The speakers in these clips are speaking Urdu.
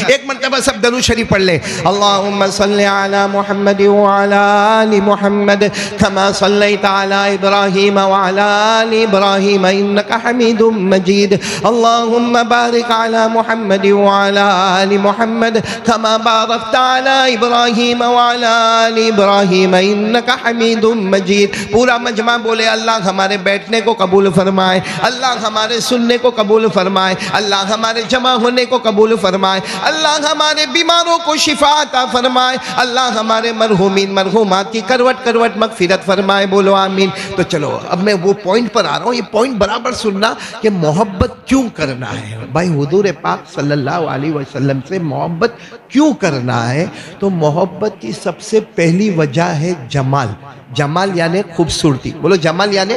ایک مرتبہ سب درود شریف پڑھ لیں. اللہم صلی علی محمد وعلی آل محمد کما صلیت علی ابراہیم وعلی آل ابراہیم انک حمید مجید. اللہم بارک علی محمد وعلی آل محمد کما بارکت علی ابراہیم وعلی آل ابراہیم انک حمید مجید. پورا مجمع بولے اللہ ہمارے بیٹھنے کو قبول فرمائے, اللہ ہمارے سننے کو قبول فرمائے, اللہ ہمارے جمع ہونے کو قبول فرمائے, اللہ ہمارے بیماروں کو شفا عطا فرمائے, اللہ ہمارے مرحومین مرحومات کی کروٹ کروٹ مغفرت فرمائے. بولو آمین. تو چلو اب میں وہ پوائنٹ پر آ رہا ہوں, یہ پوائنٹ برابر سننا کہ محبت کیوں کرنا ہے بھائی. حضور پاک صلی اللہ علیہ وسلم سے محبت کیوں کرنا ہے؟ تو محبت کی سب سے پہلی وجہ ہے جمال. جمال یعنی خوبصورتی. بولو جمال یعنی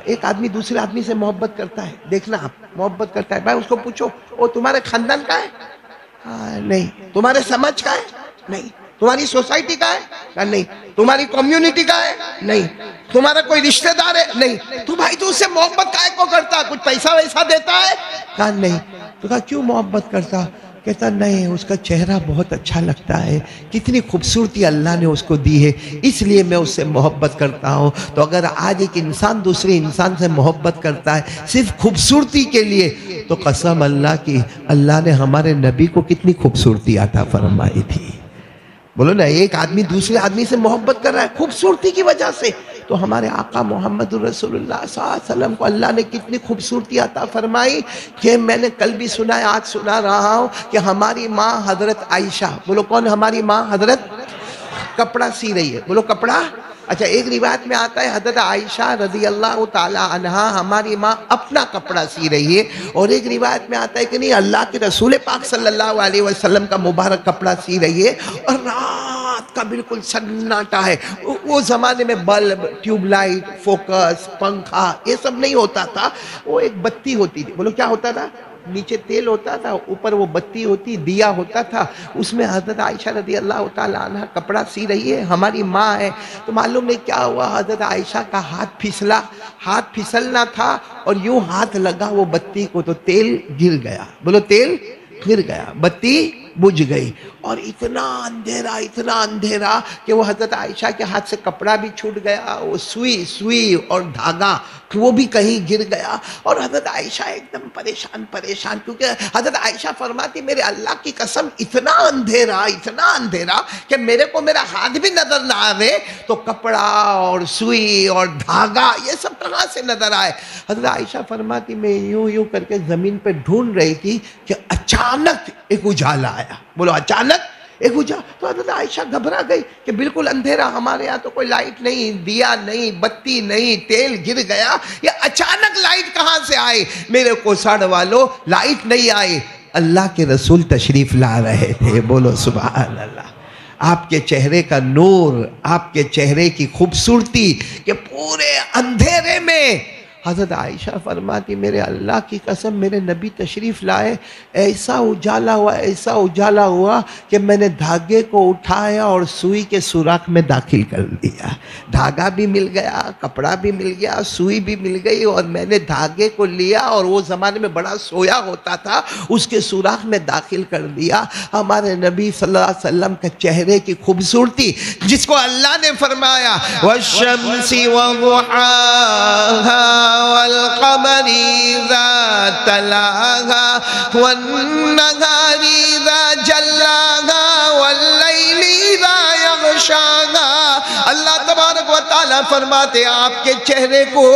ایک آدمی دوسرے آدمی سے محبت کرتا ہے, دیکھنا آپ محبت کرتا ہے, بھائی اس کو پوچھو وہ تمہارے خاندان کا ہے؟ نہیں. تمہارے سماج کا ہے؟ نہیں. تمہاری سوسائٹی کا ہے؟ نہیں. تمہاری کمیونٹی کا ہے؟ نہیں. تمہارا کوئی رشتہ دار ہے؟ نہیں. تو بھائی تو اس سے محبت کائے کو کرتا؟ کچھ پیسہ ویسا دیتا ہے؟ کہا نہیں. تو کہا کیوں محبت کرتا؟ کہتا نہیں, اس کا چہرہ بہت اچھا لگتا ہے, کتنی خوبصورتی اللہ نے اس کو دی ہے, اس لیے میں اس سے محبت کرتا ہوں. تو اگر آج ایک انسان دوسرے انسان سے محبت کرتا ہے صرف خوبصورتی کے لیے, تو قسم اللہ کی اللہ نے ہمارے نبی کو کتنی خوبصورتی عطا فرمائی تھی. بولو نا, ایک آدمی دوسرے آدمی سے محبت کر رہا ہے خوبصورتی کی وجہ سے, تو ہمارے آقا محمد رسول اللہ صلی اللہ علیہ وسلم کو اللہ نے کتنی خوبصورتی عطا فرمائی کہ میں نے کل بھی سنا ہے, آج سنا رہا ہوں کہ ہماری ماں حضرت عائشہ, بولو کون ہماری ماں؟ حضرت کپڑا سی رہی ہے. بولو کپڑا. اچھا ایک روایت میں آتا ہے حضرت عائشہ رضی اللہ تعالی عنہا ہماری ماں اپنا کپڑا سی رہی ہے, اور ایک روایت میں آتا ہے کہ نہیں اللہ کے رسول پاک صلی اللہ علیہ وسلم کا مبارک کپڑا سی رہی ہے, اور رات کا بالکل سناٹا ہے. وہ زمانے میں بلب, ٹیوب لائٹ, فوکس, پنکھا یہ سب نہیں ہوتا تھا, وہ ایک بتی ہوتی تھی. بولو کیا ہوتا تھا؟ نیچے تیل ہوتا تھا, اوپر وہ بتی ہوتی, دیا ہوتا تھا, اس میں حضرت عائشہ رضی اللہ تعالیٰ عنہ کپڑا سی رہی ہے, ہماری ماں ہے. تو معلوم نہیں کیا ہوا, حضرت عائشہ کا ہاتھ پھسلا, ہاتھ پھسلنا تھا اور یوں ہاتھ لگا وہ بتی کو, تو تیل گر گیا. بولو تیل گر گیا, بتی بجھ گئی, اور اتنا اندھیرا کہ وہ حضرت عائشہ کے ہاتھ سے کپڑا بھی چھوٹ گیا, وہ سوئی اور دھاگا وہ بھی کہیں گر گیا, اور حضرت عائشہ ایک دم پریشان, کیونکہ حضرت عائشہ فرماتی میرے اللہ کی قسم اتنا اندھیرا کہ میرے کو میرا ہاتھ بھی نظر نہ آوے, تو کپڑا اور سوئی اور دھاگا یہ سب کہاں سے نظر آئے؟ حضرت عائشہ فرماتی میں یوں کر کے زمین پہ ڈھونڈ رہی تھی کہ اچانک ایک اجالا آیا. بولو اچانک ایک اجالا. تو حضرت عائشہ گھبرا گئی کہ بالکل اندھیرا, ہمارے یہاں تو کوئی لائٹ نہیں, دیا نہیں, بتی نہیں, تیل گر گیا, یہ اچانک لائٹ کہاں سے آئی؟ میرے کو ساڑھ والو لائٹ نہیں آئی, اللہ کے رسول تشریف لا رہے تھے. بولو سبحان اللہ. آپ کے چہرے کا نور, آپ کے چہرے کی خوبصورتی کہ پورے اندھیرے میں حضرت عائشہ فرماتی میرے اللہ کی قسم میرے نبی تشریف لائے, ایسا اجالا ہوا کہ میں نے دھاگے کو اٹھایا اور سوئی کے سوراخ میں داخل کر دیا. دھاگا بھی مل گیا, کپڑا بھی مل گیا, سوئی بھی مل گئی, اور میں نے دھاگے کو لیا اور وہ زمانے میں بڑا سویا ہوتا تھا, اس کے سوراخ میں داخل کر دیا. ہمارے نبی صلی اللہ علیہ وسلم کے چہرے کی خوبصورتی جس کو اللہ نے فرمایا وَالشَّمْسِ وَضُحَاهَا والقمر اذا تلاها والنهار اذا جلاها والليل اذا يغشاها. اللہ تبارک و تعالیٰ فرماتے آپ کے چہرے کو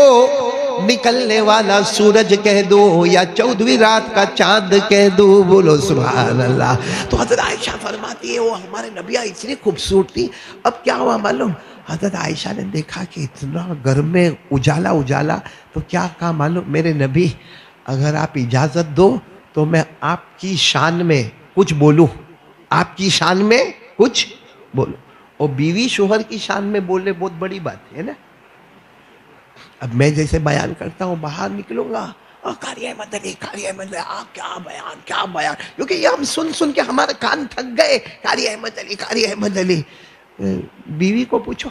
نکلنے والا سورج کہہ دو یا 14ویں رات کا چاند کہہ دو. بولو سبحان اللہ. تو حضرت عائشہ فرماتی ہے وہ ہمارے نبی اتنی خوبصورتی. اب کیا ہوا معلوم؟ حضرت عائشہ نے دیکھا کہ اتنا گھر میں اجالا, تو کیا کہا معلوم؟ میرے نبی اگر آپ اجازت دو تو میں آپ کی شان میں کچھ بولوں, آپ کی شان میں کچھ بولوں. اور بیوی شوہر کی شان میں بولنے بہت بڑی بات ہے نا. اب میں جیسے بیان کرتا ہوں باہر نکلوں گا, قاری احمد علی, کیا بیان, کیونکہ یہ ہم سن کے ہمارے کان تھک گئے, قاری احمد علی. بیوی کو پوچھو,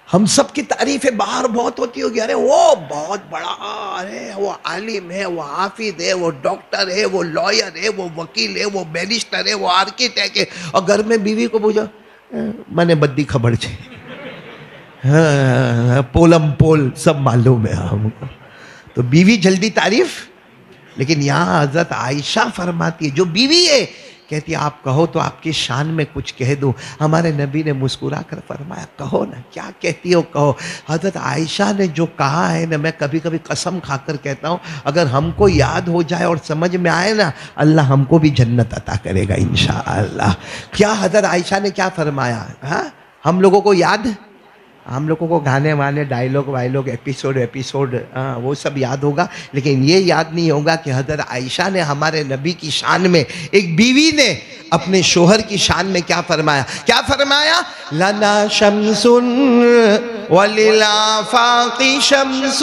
ہم سب کی تعریفیں باہر بہت ہوتی ہوگی، ارے وہ بہت بڑا، ارے وہ عالم ہے، وہ حافظ ہے، وہ ڈاکٹر ہے، وہ لائر ہے، وہ وکیل ہے، وہ بیرسٹر ہے، وہ آرکیٹیکٹ ہے، اور گھر میں بیوی کو پوچھو میں نے بدی خبر چھے، پولم پول سب معلوم ہے ہم کو. تو بیوی جلدی تعریف. لیکن یہاں حضرت عائشہ فرماتی ہے، جو بیوی ہے، کہتی ہے آپ کہو تو آپ کی شان میں کچھ کہہ دوں. ہمارے نبی نے مسکرا کر فرمایا کہو نا، کیا کہتی ہو کہو. حضرت عائشہ نے جو کہا ہے نا، میں کبھی کبھی قسم کھا کر کہتا ہوں، اگر ہم کو یاد ہو جائے اور سمجھ میں آئے نا، اللہ ہم کو بھی جنت عطا کرے گا انشاءاللہ. کیا حضرت عائشہ نے کیا فرمایا؟ ہاں ہم لوگوں کو یاد، ہم لوگوں کو گانے وانے ڈائلوگ وائلوگ ایپیسوڈ وہ سب یاد ہوگا، لیکن یہ یاد نہیں ہوگا کہ حضرت عائشہ نے ہمارے نبی کی شان میں، ایک بیوی نے اپنے شوہر کی شان میں کیا فرمایا. کیا فرمایا؟ لنا شمس وللآفاق شمس،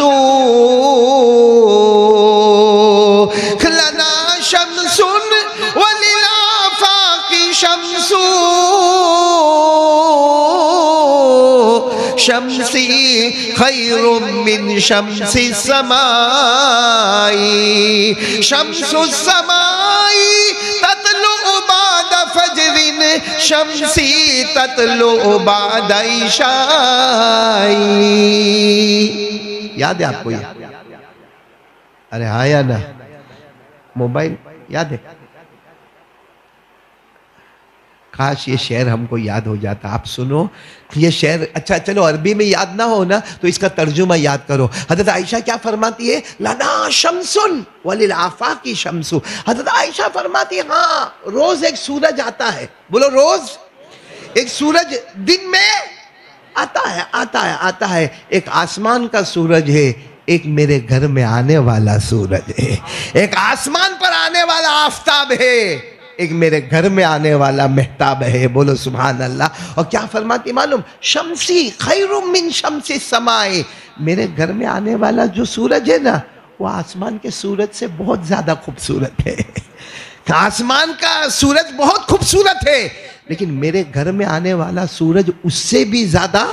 لنا شمس وللآفاق شمس، شمسی خیر من شمس السماء، شمس السماء تطلع بعد فجر، شمسی تطلع بعد عشاء. یاد ہے آپ کو یہ؟ ارے ہاں یا نا؟ موبائل یاد ہے؟ کاش یہ شعر ہم کو یاد ہو جاتا. آپ سنو یہ شعر. اچھا چلو عربی میں یاد نہ ہو نا تو اس کا ترجمہ یاد کرو. حضرت عائشہ کیا فرماتی ہے؟ لنا شمس وللآفاق شمس. حضرت عائشہ فرماتی ہے ہاں روز ایک سورج آتا ہے. بولو روز ایک سورج دن میں آتا ہے. ایک آسمان کا سورج ہے، ایک میرے گھر میں آنے والا سورج ہے. ایک آسمان پر آنے والا آفتاب ہے، ایک میرے گھر میں آنے والا مہتاب ہے. بولو سبحان اللہ. اور کیا فرماتی معلوم؟ شمسی خیر من شمس السماء. میرے گھر میں آنے والا جو سورج ہے نا، وہ آسمان کے سورج سے بہت زیادہ خوبصورت ہے. آسمان کا سورج بہت خوبصورت ہے، لیکن میرے گھر میں آنے والا سورج اس سے بھی زیادہ.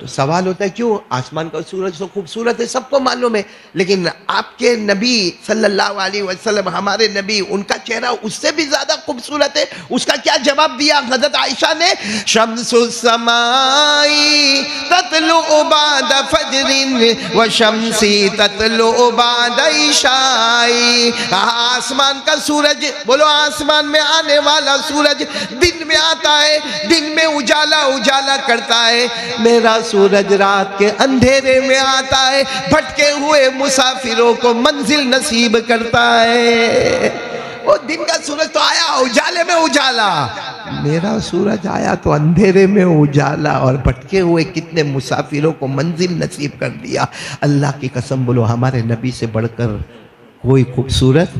تو سوال ہوتا ہے کیوں؟ آسمان کا سورج تو خوبصورت ہے، سب کو معلوم ہے، لیکن آپ کے نبی صلی اللہ علیہ وسلم، ہمارے نبی، ان کا چہرہ اس سے بھی زیادہ خوبصورت ہے. اس کا کیا جواب دیا حضرت عائشہ نے؟ شمس السماء تطلع بعد فجر وشمسی تطلع بعد عشاء. آسمان کا سورج، بولو آسمان میں آنے والا سورج دن میں آتا ہے، دن میں اجالا کرتا ہے. میرا سورج رات کے اندھیرے میں آتا ہے، بھٹکے ہوئے مسافروں کو منزل نصیب کرتا ہے. وہ دن کا سورج تو آیا اجالے میں اجالا، میرا سورج آیا تو اندھیرے میں اجالا، اور بھٹکے ہوئے کتنے مسافروں کو منزل نصیب کر دیا. اللہ کی قسم بولو ہمارے نبی سے بڑھ کر کوئی خوبصورت؟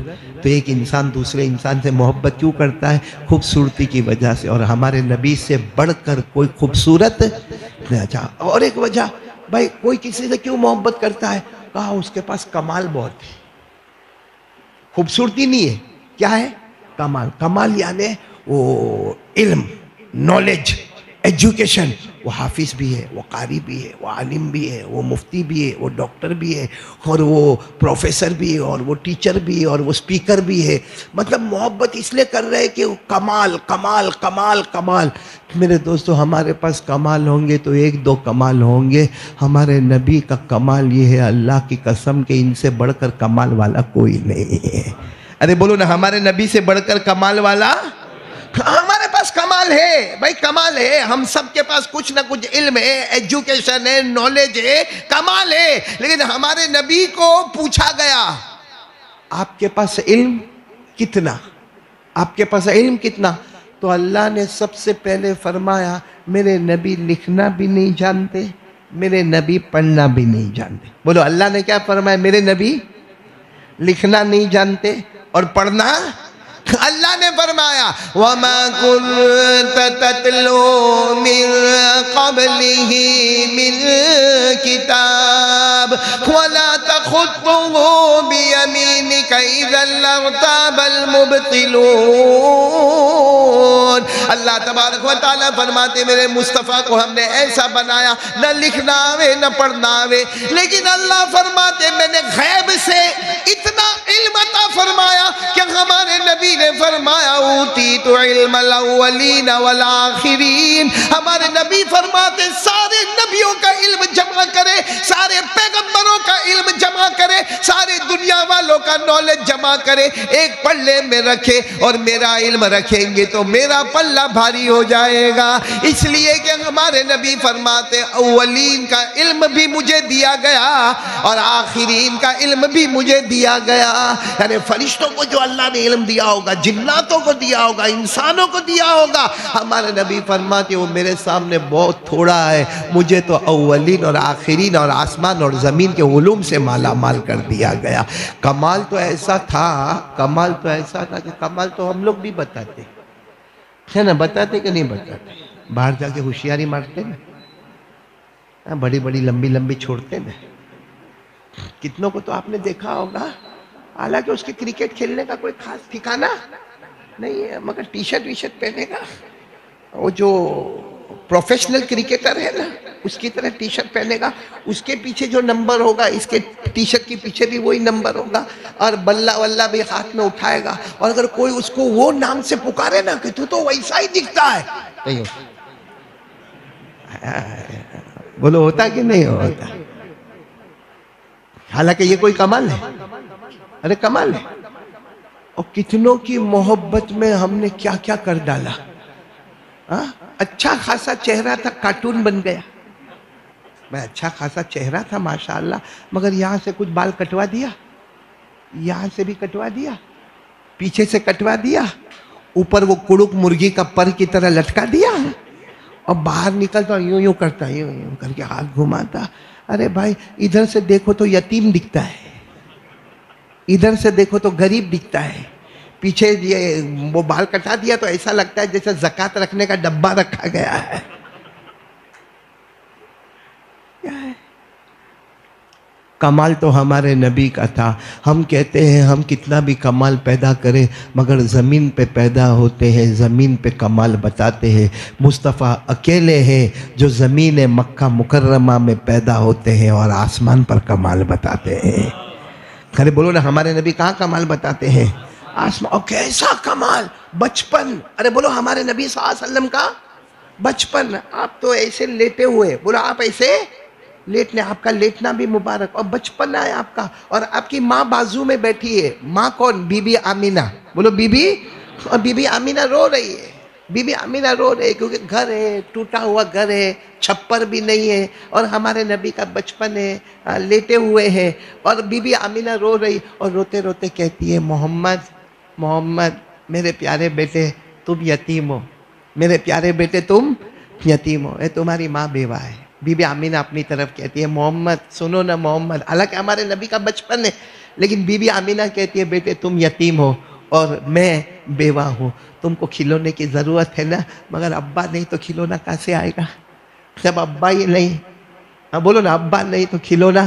تو ایک انسان دوسرے انسان سے محبت کیوں کرتا ہے؟ خوبصورتی کی وجہ سے. اور ہمارے نبی سے بڑھ کر کوئی خوبصورت نہیں. اچھا اور ایک وجہ، بھائی کوئی کسی سے کیوں محبت کرتا ہے؟ کہا اس کے پاس کمال بہت ہے. خوبصورتی نہیں ہے، کیا ہے؟ کمال. کمال یعنی وہ علم، نالج، ایجوکیشن. وہ حافظ بھی ہے، وہ قاری بھی ہے، وہ عالم بھی ہے، وہ مفتی بھی ہے، وہ ڈاکٹر بھی ہے، اور وہ پروفیسر بھی ہے، اور وہ ٹیچر بھی ہے، اور وہ سپیکر بھی ہے. مطلب محبت اس لیے کر رہے کہ کمال کمال کمال کمال. میرے دوستو ہمارے پاس کمال ہوں گے تو ایک دو کمال ہوں گے. ہمارے نبی کا کمال یہ ہے اللہ کی قسم کہ ان سے بڑھ کر کمال والا کوئی نہیں ہے. ارے بولو نا ہمارے نبی سے بڑھ کر کمال والا. ہمارے پاس کمال ہے بھائی، کمال ہے. ہم سب کے پاس کچھ نہ کچھ علم ہے، ایجوکیشن ہے، نالج ہے، کمال ہے. لیکن ہمارے نبی کو پوچھا گیا آپ کے پاس علم کتنا؟ آپ کے پاس علم کتنا؟ تو اللہ نے سب سے پہلے فرمایا میرے نبی لکھنا بھی نہیں جانتے، میرے نبی پڑھنا بھی نہیں جانتے. بولو اللہ نے کیا فرمایا؟ میرے نبی لکھنا نہیں جانتے اور پڑھنا. اللہ نے فرمایا وَمَا كُنْتَ تَتْلُو مِن قَبْلِهِ مِن كِتَابٍ وَلَا تَخُطُّهُ بِيَمِينِكَ إِذًا لَارْتَابَ الْمُبْطِلُونَ۔ اللہ تبارک و تعالیٰ فرماتے میرے مصطفیٰ کو ہم نے ایسا بنایا، نہ لکھنا آوے نہ پڑھنا آوے، لیکن اللہ فرماتے میں نے غیب سے اتنا علم عطا فرمایا کہ ہمارے نبی نے فرمایا اوتیت علم الاولین والآخرین۔ ہمارے نبی فرماتے سارے نبیوں کا علم جمع کرے، سارے پیغمبروں کا علم جمع کرے، سارے دنیا والوں کا نالج جمع کرے، ایک پلے میں رکھے، اور میرا علم رکھیں گے تو میرا پلہ بھاری ہو جائے گا۔ اس لیے کہ ہمارے نبی فرماتے اولین کا علم بھی مجھے دیا گیا اور آخرین کا علم بھی مجھے دیا گیا۔ یعنی فرشتوں کو جو اللہ نے علم دیا ہوگا، جناتوں کو دیا ہوگا، انسانوں کو دیا ہوگا، ہمارے نبی فرماتے وہ میرے سامنے بہت تھوڑا ہے، مجھے تو اولین اور آخرین اور آسمان اور زمین کے علوم سے مالا مال کر دیا گیا۔ کمال تو ایسا تھا کہ کمال تو ہم لوگ بھی بتاتے ہے نا، بتاتے کہ نہیں بتاتے؟ باہر جا کے ہوشیاری مارتے نا، بڑی بڑی لمبی لمبی چھوڑتے نا، کتنوں کو تو آپ نے دیکھا ہوگا، حالانکہ اس کے کرکٹ کھیلنے کا کوئی خاص ٹھکانہ نہیں ہے، مگر ٹی شرٹ پہنے گا، وہ جو پروفیشنل کرکٹر ہے نا اس کی طرح ٹی شرٹ پہنے گا، اس کے پیچھے جو نمبر ہوگا اس کے ٹی شرٹ کے پیچھے بھی وہی نمبر ہوگا، اور بلہ واللہ بھی ہاتھ میں اٹھائے گا، اور اگر کوئی اس کو وہ نام سے پکارے نا کہ تو ویسا ہی دکھتا ہے، بولو ہوتا کہ نہیں ہوتا؟ حالانکہ یہ کوئی کمال ہے، ارے کمال ہے۔ اور کتنوں کی محبت میں ہم نے کیا کیا کر ڈالا، اچھا خاصا چہرہ تھا کارٹون بن گیا، میں اچھا خاصا چہرہ تھا ماشاءاللہ، مگر یہاں سے کچھ بال کٹوا دیا، یہاں سے بھی کٹوا دیا، پیچھے سے کٹوا دیا، اوپر وہ کڑک مرغی کا پر کی طرح لٹکا دیا، اور باہر نکلتا یوں کرتا، یوں کر کے ہاتھ گھماتا۔ ارے بھائی ادھر سے دیکھو تو یتیم دکھتا ہے، ادھر سے دیکھو تو غریب دکھتا ہے، پیچھے وہ بال کٹا دیا تو ایسا لگتا ہے جیسے زکوٰۃ رکھنے کا ڈبہ رکھا گیا ہے۔ کمال تو ہمارے نبی کا تھا۔ ہم کہتے ہیں ہم کتنا بھی کمال پیدا کریں مگر زمین پہ پیدا ہوتے ہیں، زمین پہ کمال بتاتے ہیں۔ مصطفیٰ اکیلے ہیں جو زمین مکہ مکرمہ میں پیدا ہوتے ہیں اور آسمان پر کمال بتاتے ہیں۔ ارے بولو نا ہمارے نبی کہاں کمال بتاتے ہیں؟ آسمان۔ اور کیسا کمال، بچپن، ارے بولو ہمارے نبی صلی اللہ علیہ وسلم کا بچپن، آپ تو ایسے لیٹے ہوئے، بولو آپ ایسے لیٹنے، آپ کا لیٹنا بھی مبارک، اور بچپن ہے آپ کا، اور آپ کی ماں بازو میں بیٹھی ہے، ماں کون؟ بی بی آمینہ، بولو بی بی، اور بی بی آمینہ رو رہی ہے، بی بی آمینہ رو رہی ہے کیونکہ گھر ہے، ٹوٹا ہوا گھر ہے، چھپر بھی نہیں ہے، اور ہمارے نبی کا بچپن ہے، لیٹے ہوئے ہیں، اور بی بی آمینہ رو رہی، اور روتے روتے کہتی ہے محمد میرے پیارے بیٹے تم یتیم ہو، میرے پیارے بیٹے تم یتیم ہو، تمہاری ماں بیوہ ہے۔ بی بی آمینہ اپنی طرف کہتی ہے محمد سنو نا محمد، حالانکہ ہمارے نبی کا بچپن ہے، لیکن بی بی آمینہ کہتی ہے بیٹے تم یتیم ہو اور میں بیوہ ہوں، تم کو کھلونے کی ضرورت ہے نا، مگر ابا نہیں تو کھلونا کہاں سے آئے گا؟ جب ابا ہی نہیں، بولو نا ابا نہیں تو کھلونا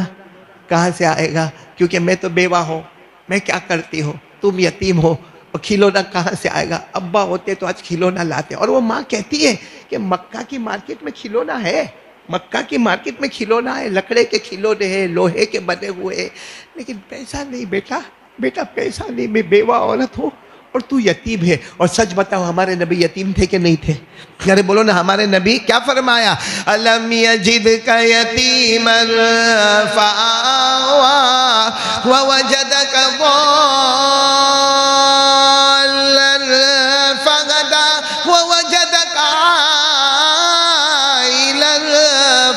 کہاں سے آئے گا؟ کیونکہ میں تو بیوہ ہوں، میں کیا کرتی ہوں، تم یتیم ہو، اور کھلونا کہاں سے آئے گا؟ ابا ہوتے تو آج کھلونا لاتے۔ اور وہ ماں کہتی ہے کہ مکہ کی مارکیٹ میں کھلونا ہے، مکہ کی مارکیٹ میں کھلونا ہے، لکڑے کے کھلونے ہیں، لوہے کے بنے ہوئے ہیں، لیکن پیسہ نہیں بیٹا پیسہ نہیں، میں بیوہ عورت ہوں اور تو یتیم ہے۔ اور سچ بتاؤ ہمارے نبی یتیم تھے کہ نہیں تھے؟ یعنی بولو نا ہمارے نبی کیا فرمایا؟ الم یجدک یتیما فآوی ووجدک ضالا فہدی ووجدک عائلا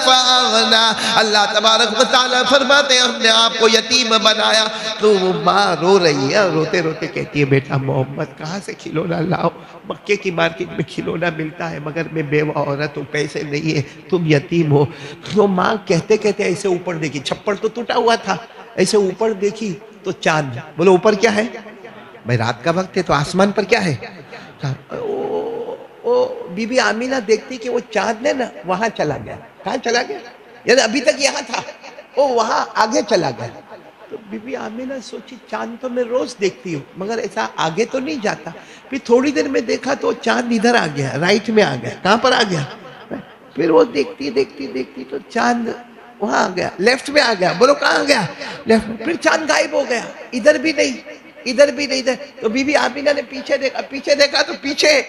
فاغنی۔ اللہ تبارک و تعالیٰ فرماتے ہیں ہم نے آپ کو یتیم بنایا، تو وہ ماں رو رہی ہے، روتے روتے کہتی ہے بیٹا محمد کہاں سے کھلونا لاؤ، مکے کی مارکیٹ میں کھلونا ملتا ہے مگر میں بیوہ عورت ہوں، پیسے نہیں ہے، تم یتیم ہو۔ وہ ماں کہتے کہتے ایسے اوپر دیکھی، چھپڑ تو ٹوٹا ہوا تھا، ایسے اوپر دیکھی تو چاند، بولو اوپر کیا ہے؟ بھائی رات کا وقت ہے تو آسمان پر کیا ہے؟ بی بی آمینہ دیکھتی کہ وہ چاند ہے نا وہاں چلا گیا. کہاں چلا گیا؟ یعنی ابھی تک یہاں تھا، وہ وہاں آگے چلا گیا. تو بی بی آمینہ سوچی چاند تو میں روز دیکھتی ہوں مگر ایسا آگے تو نہیں جاتا. پھر تھوڑی دیر میں دیکھا تو چاند ادھر آ گیا، رائٹ میں آ گیا. کہاں پر آ گیا؟ پھر وہ دیکھتی تو چاند وہاں آ گیا، لیفٹ میں آ گیا. بولو کہاں آ گیا؟ لیفٹ میں. پھر چاند غائب ہو گیا، ادھر بھی نہیں ادھر بھی نہیں. تو بی بی آمینہ نے پیچھے دیکھا تو پیچھے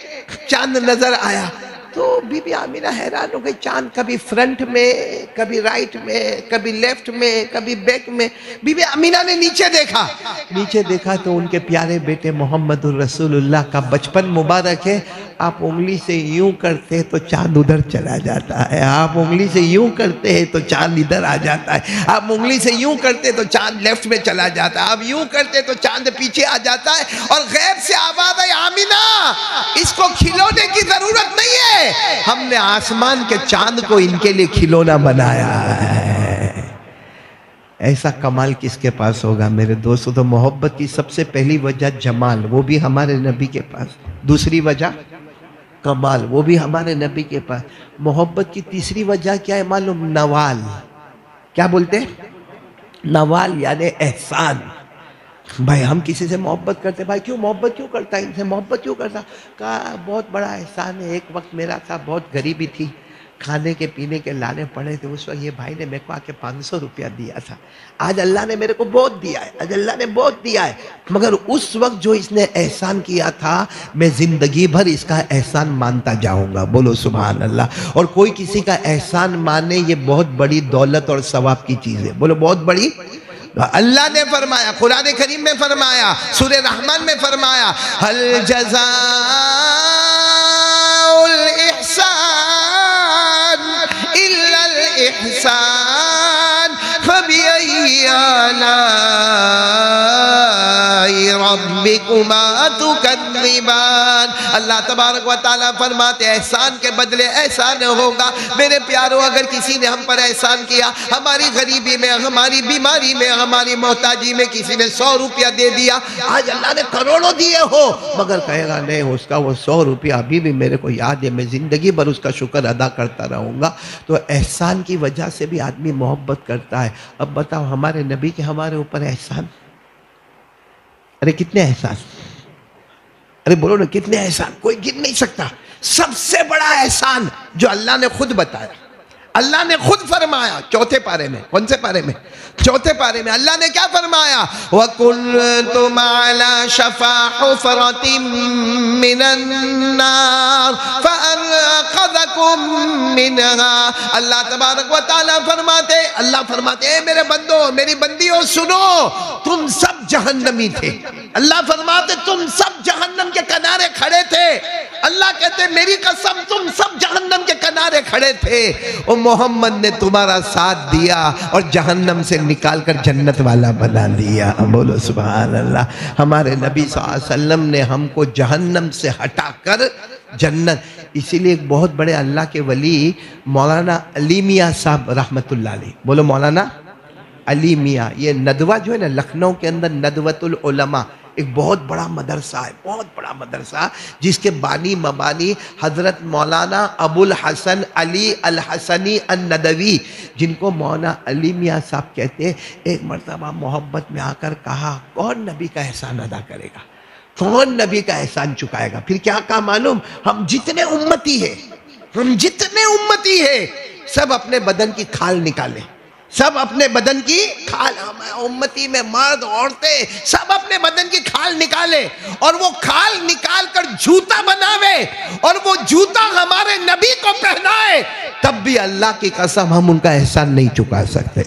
چاند نظر آیا. تو بی بی آمینہ حیران ہو گئی، چاند کبھی فرنٹ میں، کبھی رائٹ میں، کبھی لیفٹ میں، کبھی بیک میں. بی بی آمینہ نے نیچے دیکھا تو ان کے پیارے بیٹے محمد الرسول اللہ کا بچپن مبارک ہے. آپ انگلی سے یوں کرتے تو چاند ادھر چلا جاتا ہے، آپ انگلی سے یوں کرتے ہیں تو چاند ادھر آ جاتا ہے، آپ انگلی سے یوں کرتے تو چاند لیفٹ میں چلا جاتا ہے، آپ یوں کرتے تو چاند پیچھے آ جاتا ہے. اور غیب سے آواز آئی، آمینہ اس کو کھلونے کی ضرورت نہیں ہے، ہم نے آسمان کے چاند کو ان کے لیے کھلونا بنایا ہے. ایسا کمال کس کے پاس ہوگا میرے دوستو؟ تو محبت کی سب سے پہلی وجہ جمال، وہ بھی ہمارے نبی کے پاس. دوسری وجہ کمال، وہ بھی ہمارے نبی کے پاس. محبت کی تیسری وجہ کیا ہے معلوم؟ نوال. کیا بولتے ہیں؟ نوال یعنی احسان. بھائی ہم کسی سے محبت کرتے، بھائی کیوں محبت کیوں کرتا ہے، ان سے محبت کیوں کرتا؟ کہا بہت بڑا احسان ہے. ایک وقت میرا تھا، بہت غریبی تھی، کھانے کے پینے کے لانے پڑے تھے. اس وقت یہ بھائی نے میرے کو آ کے 500 روپیہ دیا تھا. آج اللہ نے میرے کو بہت دیا ہے، آج اللہ نے بہت دیا ہے، مگر اس وقت جو اس نے احسان کیا تھا میں زندگی بھر اس کا احسان مانتا جاؤں گا. بولو سبحان اللہ. اور کوئی کسی کا احسان مانے یہ بہت بڑی دولت اور ثواب کی چیز ہے. بولو بہت بڑی. اللہ نے فرمایا، قرآن کریم میں فرمایا، سورہ رحمان میں فرمایا، هل جزاء الإحسان إلا الإحسان فبأي آلاء ربكما تكذبان. اللہ تبارک و تعالیٰ فرماتے احسان کے بدلے احسان ہوگا. میرے پیاروں اگر کسی نے ہم پر احسان کیا، ہماری غریبی میں، ہماری بیماری میں، ہماری محتاجی میں کسی نے 100 روپیہ دے دیا، آج اللہ نے کروڑوں دیے ہو مگر کہے گا نہیں اس کا وہ 100 روپیہ ابھی بھی میرے کو یاد ہے، میں زندگی بھر اس کا شکر ادا کرتا رہوں گا. تو احسان کی وجہ سے بھی آدمی محبت کرتا ہے. اب بتاؤ ہمارے نبی کے ہمارے اوپر احسان، ارے کتنے احسان، ارے بولو نا کتنے احسان، کوئی گن نہیں سکتا. سب سے بڑا احسان جو اللہ نے خود بتایا، اللہ نے خود فرمایا چوتھے پارے میں. کون سے پارے میں؟ چوتھے پارے میں. اللہ نے کیا فرمایا؟ وَكُنْتُمْ عَلَى شَفَا حُفْرَةٍ مِّنَ النَّارِ فَأَنْقَذَكُم مِّنْهَا. اللہ تبارک و تعالیٰ فرماتے، اللہ فرماتے اے میرے بندو، میری بندیوں سنو، تم سب جہنمی تھے. اللہ فرماتے تم سب جہنم کے کنارے کھڑے تھے. اللہ کہتے میری قسم تم سب جہنم کے کنارے کھڑے تھے، اور محمد نے تمہارا ساتھ دیا اور جہنم سے نکال کر جنت والا بنا دیا. بولو سبحان اللہ. ہمارے نبی صلی اللہ علیہ وسلم نے ہم کو جہنم سے ہٹا کر جنت. اسی لیے ایک بہت بڑے اللہ کے ولی مولانا علی میاں صاحب رحمت اللہ علیہ، بولو مولانا علی میاں. یہ ندوہ جو ہے نا لکھنؤ کے اندر ندوۃ العلماء، ایک بہت بڑا مدرسہ ہے، بہت بڑا مدرسہ جس کے بانی مبانی حضرت مولانا ابو الحسن علی الحسنی الندوی، جن کو مولانا علی میاں صاحب کہتے ہیں. ایک مرتبہ محبت میں آ کر کہا کون نبی کا احسان ادا کرے گا، کون نبی کا احسان چکائے گا؟ پھر کیا کہا معلوم؟ ہم جتنے امتی ہیں سب اپنے بدن کی کھال نکالیں، سب اپنے بدن کی کھال، امتی میں مرد عورتیں سب اپنے بدن کی کھال نکالے اور وہ کھال نکال کر جوتا بناوے اور وہ جوتا ہمارے نبی کو پہنائے، تب بھی اللہ کی قسم ہم ان کا احسان نہیں چکا سکتے.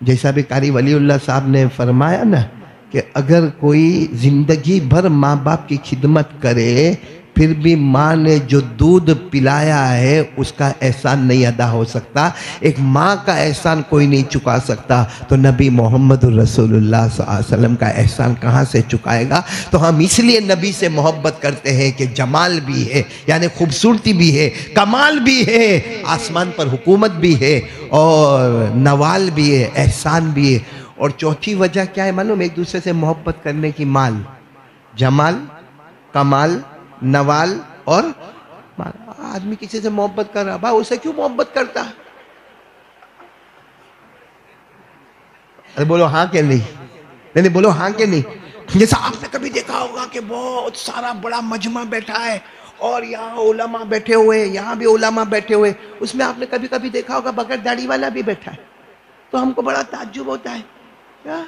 جیسا بھی قاری ولی اللہ صاحب نے فرمایا نا کہ اگر کوئی زندگی بھر ماں باپ کی خدمت کرے پھر بھی ماں نے جو دودھ پلایا ہے اس کا احسان نہیں ادا ہو سکتا، ایک ماں کا احسان کوئی نہیں چکا سکتا، تو نبی محمد الرسول اللہ صلی اللہ علیہ وسلم کا احسان کہاں سے چکائے گا؟ تو ہم اس لیے نبی سے محبت کرتے ہیں کہ جمال بھی ہے، یعنی خوبصورتی بھی ہے، کمال بھی ہے، آسمان پر حکومت بھی ہے، اور نوال بھی ہے، احسان بھی ہے. اور چوتھی وجہ کیا ہے معلوم؟ ایک دوسرے سے محبت کرنے کی، مال، جمال، کمال، نوال اور مال۔ آدمی کسی سے محبت کر رہا، بھائی اسے کیوں محبت کرتا؟ ارے بولو ہاں کہ نہیں؟ نہیں بولو ہاں کہ نہیں؟ جیسا آپ نے کبھی دیکھا ہوگا کہ بہت سارا بڑا مجمع بیٹھا ہے اور یہاں علماء بیٹھے ہوئے، یہاں بھی علماء بیٹھے ہوئے، اس میں آپ نے کبھی کبھی دیکھا ہوگا بغیر داڑھی والا بھی بیٹھا ہے، تو ہم کو بڑا تعجب ہوتا ہے، کیا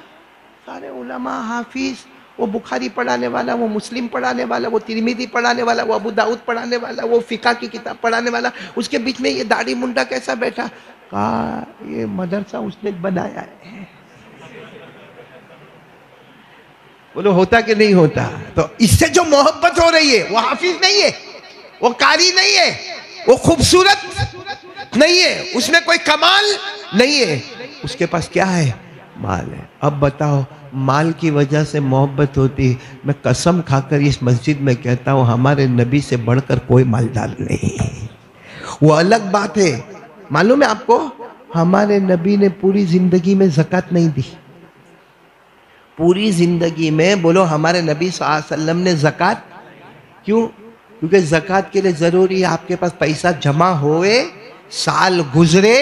سارے علماء، حافظ، وہ بخاری پڑھانے والا، وہ مسلم پڑھانے والا، وہ ترمذی پڑھانے والا، وہ ابو داؤد پڑھانے والا، وہ فقہ کی کتاب پڑھانے والا، اس کے بیچ میں یہ داڑھی منڈا کیسا بیٹھا؟ کہا یہ مدرسہ اس نے بنایا ہے۔ بولو ہوتا کہ نہیں ہوتا؟ تو اس سے جو محبت ہو رہی ہے وہ حافظ نہیں ہے، وہ قاری نہیں ہے، وہ خوبصورت نہیں ہے، اس میں کوئی کمال نہیں ہے، اس کے پاس کیا ہے؟ مال ہے۔ اب بتاؤ، مال کی وجہ سے محبت ہوتی؟ میں قسم کھا کر اس مسجد میں کہتا ہوں ہمارے نبی سے بڑھ کر کوئی مالدار نہیں۔ وہ الگ بات ہے، معلوم ہے آپ کو، ہمارے نبی نے پوری زندگی میں زکوٰۃ نہیں دی، پوری زندگی میں، بولو ہمارے نبی صلی اللہ علیہ وسلم نے زکوٰۃ، کیوں؟ کیونکہ زکوٰۃ کے لیے ضروری ہے آپ کے پاس پیسہ جمع ہوئے، سال گزرے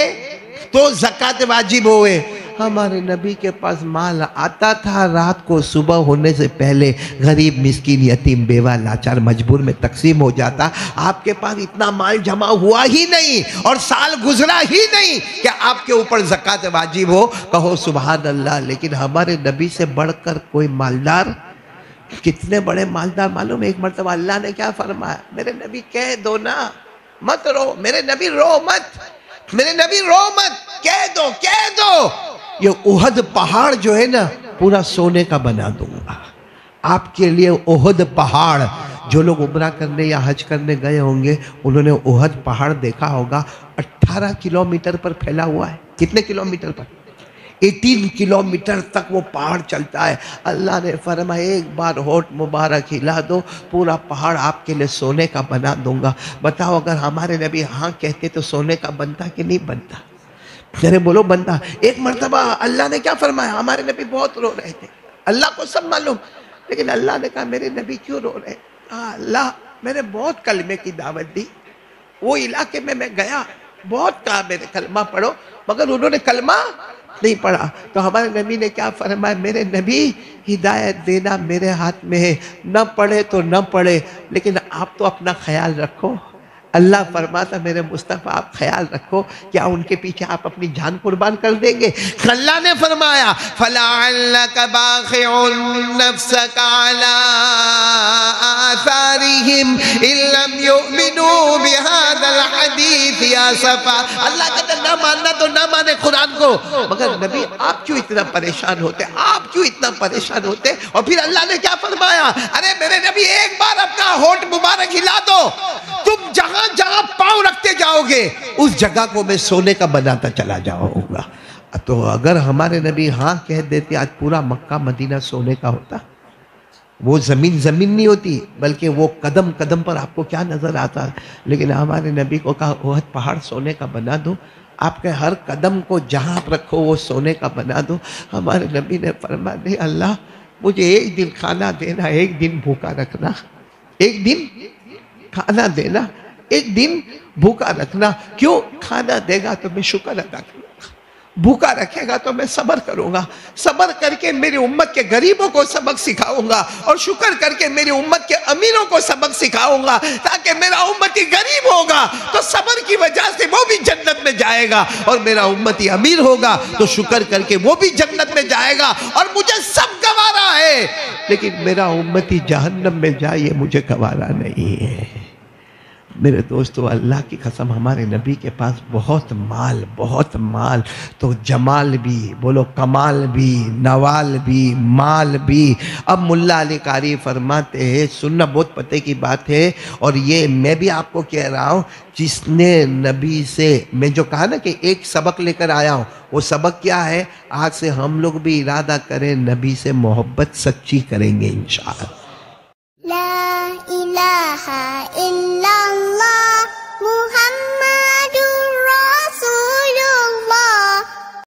تو زکوٰۃ واجب ہوئے۔ ہمارے نبی کے پاس مال آتا تھا، رات کو صبح ہونے سے پہلے غریب، مسکین، یتیم، بیوہ، لاچار، مجبور میں تقسیم ہو جاتا۔ آپ کے پاس اتنا مال جمع ہوا ہی نہیں اور سال گزرا ہی نہیں کہ آپ کے اوپر زکوٰۃ واجب ہو، کہو سبحان اللہ۔ لیکن ہمارے نبی سے بڑھ کر کوئی مالدار، کتنے بڑے مالدار معلوم؟ ایک مرتبہ اللہ نے کیا فرمایا؟ میرے نبی کہہ دو نا، مت رو، میرے نبی رو مت، میرے نبی رو مت، کہہ دو، کہہ دو یہ احد پہاڑ جو ہے نا پورا سونے کا بنا دوں گا آپ کے لیے۔ احد پہاڑ، جو لوگ عمرہ کرنے یا حج کرنے گئے ہوں گے انہوں نے احد پہاڑ دیکھا ہوگا، 18 کلومیٹر پر پھیلا ہوا ہے۔ کتنے کلومیٹر پر؟ 18 کلومیٹر تک وہ پہاڑ چلتا ہے۔ اللہ نے فرمایا ایک بار ہونٹ مبارک ہلا دو، پورا پہاڑ آپ کے لیے سونے کا بنا دوں گا۔ بتاؤ اگر ہمارے نبی ہاں کہتے تو سونے کا بنتا کہ نہیں بنتا؟ میرے بولو بنتا۔ ایک مرتبہ اللہ نے کیا فرمایا؟ ہمارے نبی بہت رو رہے تھے، اللہ کو سب معلوم، لیکن اللہ نے کہا میرے نبی کیوں رو رہے؟ اللہ میں نے بہت کلمے کی دعوت دی، وہ علاقے میں گیا، بہت کہا میرے کلمہ پڑھو، مگر انہوں نے کلمہ نہیں پڑھا۔ تو ہمارے نبی نے کیا فرمایا؟ میرے نبی ہدایت دینا میرے ہاتھ میں ہے، نہ پڑھے تو نہ پڑھے، لیکن آپ تو اپنا خیال رکھو۔ اللہ فرماتا میرے مصطفیٰ آپ خیال رکھو، کیا ان کے پیچھے آپ اپنی جان قربان کر دیں گے؟ اللہ نے فرمایا فَلَعَلَّكَ بَاخِعٌ نَفْسَكَ عَلَىٰ آثَارِهِمْ إِن لَّمْ يُؤْمِنُوا بِهَذَا الْحَدِيثِ آسَفًا۔ اللہ کہتا ہے نہ ماننا تو نہ مانے قرآن کو، مگر نبی آپ کیوں اتنا پریشان ہوتے؟ آپ کیوں اتنا پریشان ہوتے؟ اور پھر اللہ نے کیا فرمایا؟ ارے میرے نبی ایک بار اپنا ہونٹ مبارک ہلا دو، تم جہاں جہاں پاؤں رکھتے جاؤ گے اس جگہ کو میں سونے کا بناتا چلا جاؤں گا۔ تو اگر ہمارے نبی ہاں کہہ دیتے آج پورا مکہ مدینہ سونے کا ہوتا، وہ زمین زمین نہیں ہوتی بلکہ وہ قدم قدم پر آپ کو کیا نظر آتا۔ لیکن ہمارے نبی کو کہا احد پہاڑ سونے کا بنا دو، آپ کے ہر قدم کو جہاں رکھو وہ سونے کا بنا دو۔ ہمارے نبی نے فرمایا نہیں اللہ مجھے ایک دن کھانا دینا، ایک دن بھوکا رکھنا، ایک دن کھانا دینا، ایک دن بھوکا رکھنا۔ کیوں؟ کھانا دے گا تو میں شکر ادا کروں گا، بھوکا رکھے گا تو میں صبر کروں گا، صبر کر کے میری امت کے غریبوں کو سبق سکھاؤں گا، اور شکر کر کے میری امت کے امیروں کو سبق سکھاؤں گا، تاکہ میرا امتی غریب ہوگا تو صبر کی وجہ سے وہ بھی جنت میں جائے گا، اور میرا امتی امیر ہوگا تو شکر کر کے وہ بھی جنت میں جائے گا، اور مجھے سب گوارا ہے، لیکن میرا امتی جہنم میں جائے یہ مجھے گوارا نہیں ہے۔ میرے دوستو اللہ کی قسم ہمارے نبی کے پاس بہت مال، تو جمال بھی، بولو کمال بھی، نوال بھی، مال بھی۔ اب ملا علی قاری فرماتے ہیں، سننا بہت پتے کی بات ہے، اور یہ میں بھی آپ کو کہہ رہا ہوں، جس نے نبی سے، میں جو کہا نا کہ ایک سبق لے کر آیا ہوں، وہ سبق کیا ہے؟ آج سے ہم لوگ بھی ارادہ کریں نبی سے محبت سچی کریں گے انشاءاللہ۔ لا الہ الا